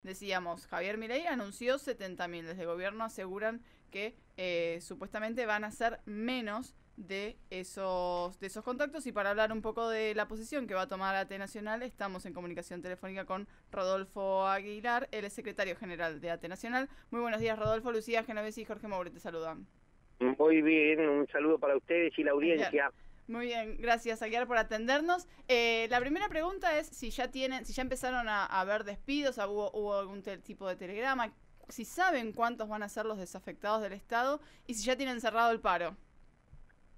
decíamos, Javier Milei anunció 70.000. Desde el gobierno aseguran que supuestamente van a ser menos de esos contactos. Y para hablar un poco de la posición que va a tomar AT Nacional, estamos en comunicación telefónica con Rodolfo Aguilar, él es secretario general de AT Nacional. Muy buenos días, Rodolfo. Lucía Genovesi y Jorge Maure te saludan. Muy bien, un saludo para ustedes y la audiencia. Muy bien, gracias Aguilar por atendernos. La primera pregunta es si ya empezaron a haber despidos, hubo algún tipo de telegrama, si saben cuántos van a ser los desafectados del Estado y si ya tienen cerrado el paro.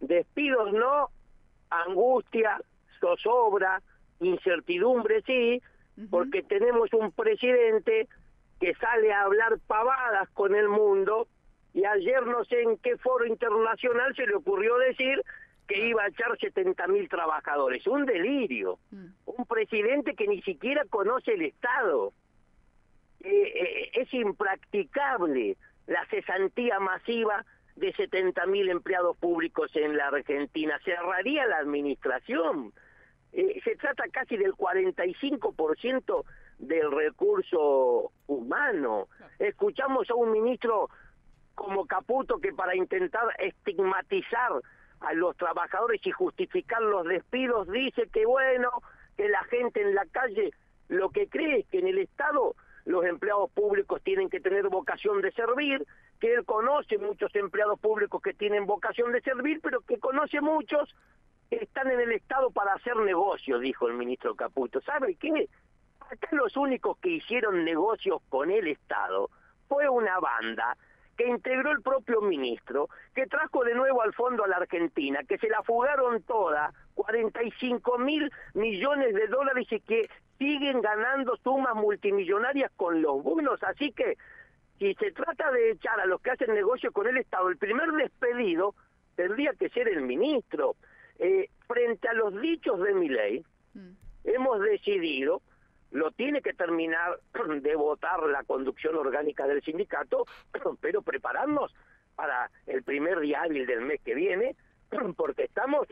Despidos no, angustia, zozobra, incertidumbre sí, porque tenemos un presidente que sale a hablar pavadas con el mundo y ayer no sé en qué foro internacional se le ocurrió decir que iba a echar 70.000 trabajadores. Un delirio. Un presidente que ni siquiera conoce el Estado. Es impracticable la cesantía masiva de 70.000 empleados públicos en la Argentina. Cerraría la administración. Se trata casi del 45% del recurso humano. Escuchamos a un ministro como Caputo que para intentar estigmatizar a los trabajadores y justificar los despidos dice que bueno, que la gente en la calle lo que cree es que en el Estado los empleados públicos tienen que tener vocación de servir, que él conoce muchos empleados públicos que tienen vocación de servir, pero que conoce muchos que están en el Estado para hacer negocio, dijo el ministro Caputo. ¿Sabe qué? Acá los únicos que hicieron negocios con el Estado fue una banda que integró el propio ministro, que trajo de nuevo al fondo a la Argentina, que se la fugaron toda, 45.000 millones de dólares y que siguen ganando sumas multimillonarias con los bonos. Así que, si se trata de echar a los que hacen negocio con el Estado, el primer despedido tendría que ser el ministro. Frente a los dichos de Milei, hemos decidido, lo tiene que terminar de votar la conducción orgánica del sindicato, pero prepararnos para el primer día hábil del mes que viene, porque estamos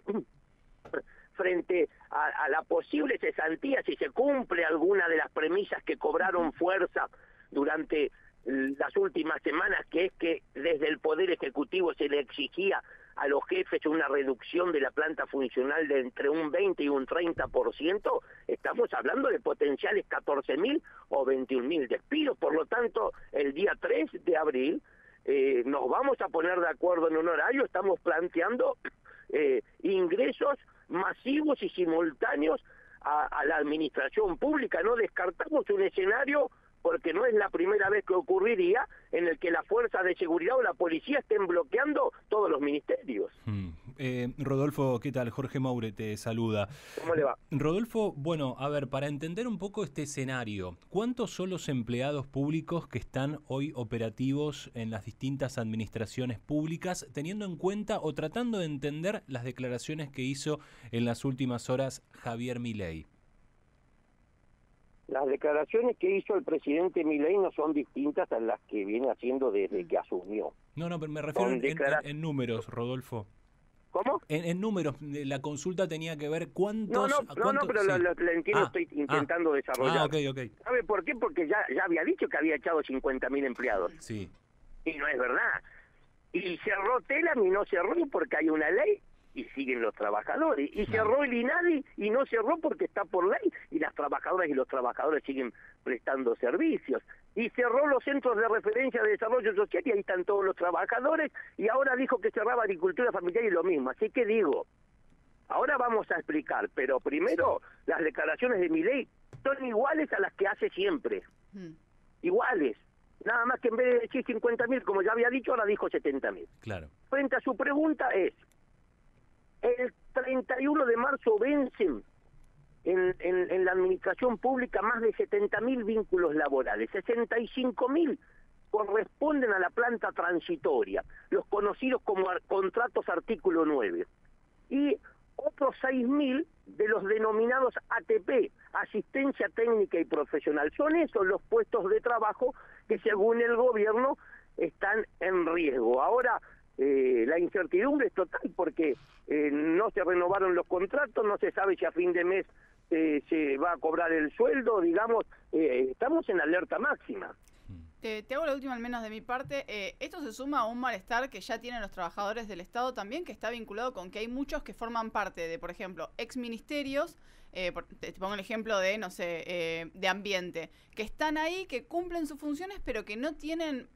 frente a la posible cesantía, si se cumple alguna de las premisas que cobraron fuerza durante las últimas semanas, que es que desde el Poder Ejecutivo se le exigía a los jefes una reducción de la planta funcional de entre un 20 y un 30%, estamos hablando de potenciales 14.000 o 21.000 despidos. Por lo tanto, el día 3 de abril nos vamos a poner de acuerdo en un horario, estamos planteando ingresos masivos y simultáneos a la administración pública. No descartamos un escenario, porque no es la primera vez que ocurriría, en el que la fuerza de seguridad o la policía estén bloqueando todos los ministerios. Rodolfo, ¿qué tal? Jorge Maure te saluda. ¿Cómo le va? Rodolfo, bueno, a ver, para entender un poco este escenario, ¿cuántos son los empleados públicos que están hoy operativos en las distintas administraciones públicas, teniendo en cuenta o tratando de entender las declaraciones que hizo en las últimas horas Javier Milei? Las declaraciones que hizo el presidente Milei no son distintas a las que viene haciendo desde que asumió. No, pero me refiero en números, Rodolfo. ¿Cómo? En números, la consulta tenía que ver cuántos... No, pero sí. lo entiendo, estoy intentando desarrollar. Ok. ¿Sabe por qué? Porque ya había dicho que había echado 50.000 empleados. Sí. Y no es verdad. Y cerró Telam y no cerró porque hay una ley y siguen los trabajadores. Y cerró el INADI y no cerró porque está por ley y las trabajadoras y los trabajadores siguen prestando servicios. Y cerró los centros de referencia de desarrollo social y ahí están todos los trabajadores, y ahora dijo que cerraba agricultura familiar y lo mismo. Así que digo, ahora vamos a explicar, pero primero las declaraciones de Milei son iguales a las que hace siempre. Iguales. Nada más que en vez de decir 50.000, como ya había dicho, ahora dijo 70.000. Claro. Frente a su pregunta es, el 31 de marzo vencen en la administración pública más de 70.000 vínculos laborales, 65.000 corresponden a la planta transitoria, los conocidos como contratos artículo 9, y otros 6.000 de los denominados ATP, asistencia técnica y profesional. Son esos los puestos de trabajo que según el gobierno están en riesgo. Ahora, la incertidumbre es total porque no se renovaron los contratos, no se sabe si a fin de mes se va a cobrar el sueldo, digamos, estamos en alerta máxima. Te hago la última, al menos de mi parte. Esto se suma a un malestar que ya tienen los trabajadores del Estado también, que está vinculado con que hay muchos que forman parte de, por ejemplo, exministerios. Te pongo el ejemplo de, no sé, de ambiente, que están ahí, que cumplen sus funciones, pero que no tienen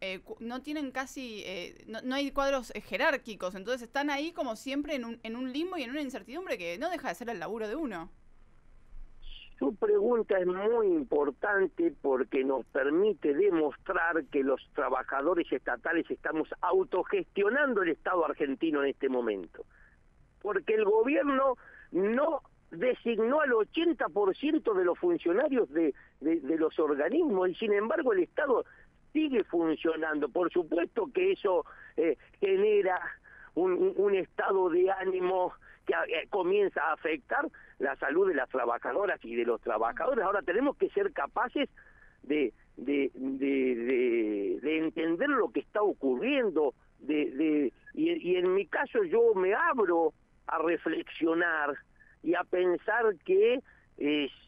casi, no hay cuadros jerárquicos. Entonces están ahí como siempre en un limbo y en una incertidumbre que no deja de ser el laburo de uno. Su pregunta es muy importante porque nos permite demostrar que los trabajadores estatales estamos autogestionando el Estado argentino en este momento. Porque el gobierno no designó al 80% de los funcionarios de los organismos y sin embargo el Estado sigue funcionando. Por supuesto que eso genera un estado de ánimo que comienza a afectar la salud de las trabajadoras y de los trabajadores. Ahora tenemos que ser capaces de entender lo que está ocurriendo, y en mi caso yo me abro a reflexionar y a pensar que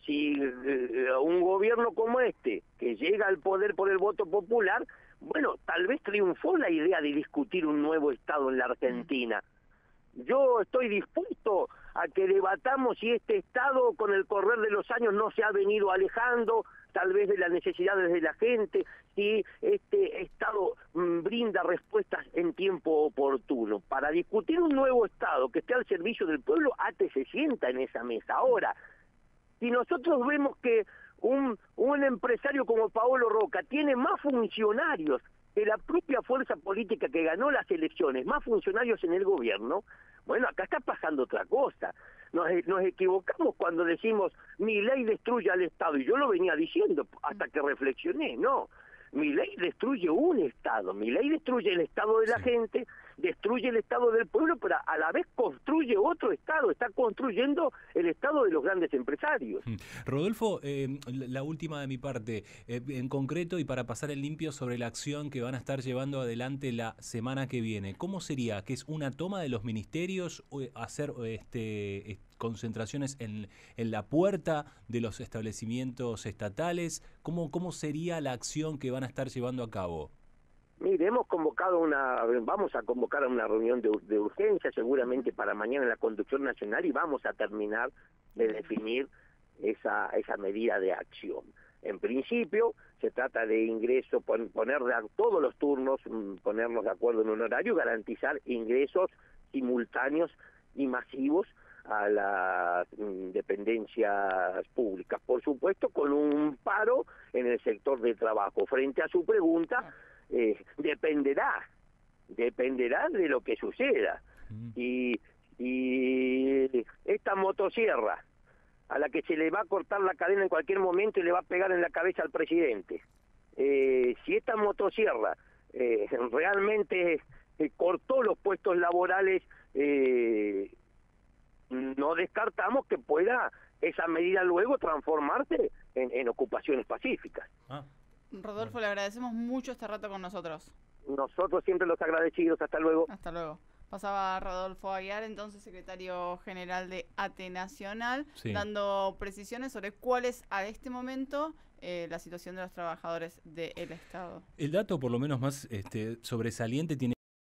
si un gobierno como este, que llega al poder por el voto popular, bueno, tal vez triunfó la idea de discutir un nuevo Estado en la Argentina. Yo estoy dispuesto a que debatamos si este Estado con el correr de los años no se ha venido alejando tal vez de las necesidades de la gente, si este Estado brinda respuestas en tiempo oportuno. Para discutir un nuevo Estado que esté al servicio del pueblo, ATE se sienta en esa mesa. Ahora, si nosotros vemos que un empresario como Paolo Roca tiene más funcionarios que la propia fuerza política que ganó las elecciones, más funcionarios en el gobierno, bueno, acá está pasando otra cosa. Nos equivocamos cuando decimos Milei destruye al Estado, y yo lo venía diciendo hasta que reflexioné. No, Milei destruye un Estado, Milei destruye el Estado de la gente, destruye el Estado del pueblo, pero a la vez construye otro Estado, está construyendo el Estado de los grandes empresarios. Rodolfo, la última de mi parte, en concreto y para pasar el limpio sobre la acción que van a estar llevando adelante la semana que viene, ¿cómo sería? ¿Que es una toma de los ministerios, hacer concentraciones en la puerta de los establecimientos estatales? ¿Cómo sería la acción que van a estar llevando a cabo? Mire, vamos a convocar a una reunión de urgencia seguramente para mañana en la Conducción Nacional y vamos a terminar de definir esa medida de acción. En principio, se trata de ingreso, poner todos los turnos, ponernos de acuerdo en un horario y garantizar ingresos simultáneos y masivos a las dependencias públicas. Por supuesto, con un paro en el sector de trabajo. Frente a su pregunta, dependerá de lo que suceda. Y esta motosierra a la que se le va a cortar la cadena en cualquier momento y le va a pegar en la cabeza al presidente, si esta motosierra realmente cortó los puestos laborales, no descartamos que pueda esa medida luego transformarse en ocupaciones pacíficas. Rodolfo, le agradecemos mucho este rato con nosotros. Nosotros siempre los agradecidos. Hasta luego. Hasta luego. Pasaba Rodolfo Aguiar, entonces secretario general de ATE Nacional, dando precisiones sobre cuál es a este momento la situación de los trabajadores del Estado. El dato por lo menos más sobresaliente tiene